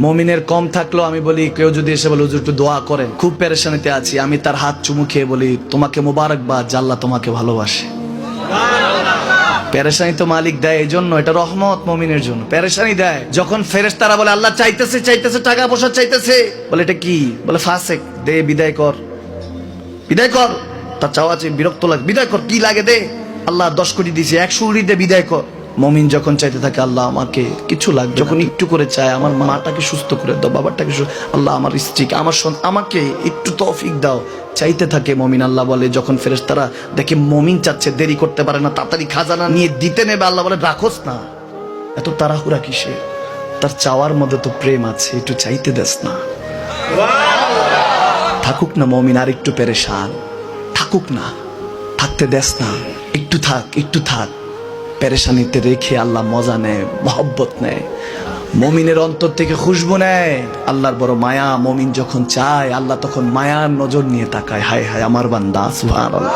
মুমিনের কম থাকলেও আমি বলি, কেউ যদি এসে বলে হুজুর একটু দোয়া করেন, খুব পেরেশানিতে আছি, আমি তার হাত চুমু খেয়ে বলি তোমাকে মোবারকবাদ, আল্লাহ তোমাকে ভালোবাসে। পেরেশানি তো মালিক দেয়, এই জন্য এটা রহমত মুমিনের জন্য। পেরেশানি দেয় যখন ফেরেশতারা বলে আল্লাহ চাইতেছে চাইতেছে, টাকা পয়সা চাইতেছে, বলে এটা কি? বলে ফাসেক, দে বিদায় কর, বিদায় কর। তার চাওয়া চেয়ে বিরক্ত লাগে, বিদায় কর, কি লাগে দে। আল্লাহ 10 কোটি দিয়েছে, 100 কোটি দে, বিদায় কর। মুমিন যখন চাইতে থাকে আল্লাহ আমাকে কিছু লাগবে, যখন একটু করে চায় আমার মাটাকে সুস্থ করে দাও, বাবাটাকে আল্লাহ আমার স্ত্রীকে, আমার আমাকে একটু তৌফিক দাও, চাইতে থাকে মুমিন। আল্লাহ বলে যখন ফেরেশতারা দেখে মুমিন চাচ্ছে, দেরি করতে পারে না, তাড়াতাড়ি খাজানা নিয়ে দিতে নেবে, আল্লাহ বলে রাখোস না, এত তাড়াহুড়া কিসে? তার চাওয়ার মধ্যে তো প্রেম আছে, একটু চাইতে দেস না। থাকুক না মুমিন আর একটু পেরেশান, থাকুক না, থাকতে দেস না, একটু থাক, একটু থাক। পেরেশানিতে রেখে আল্লাহ মজা নেয়, মহব্বত নেয়, মুমিনের অন্তর থেকে খুশবু নেয়। আল্লাহর বড় মায়া, মুমিন যখন চায় আল্লাহ তখন মায়ার নজর নিয়ে তাকায়, হায় হায় আমার বান্দা, সুবহানাল্লাহ।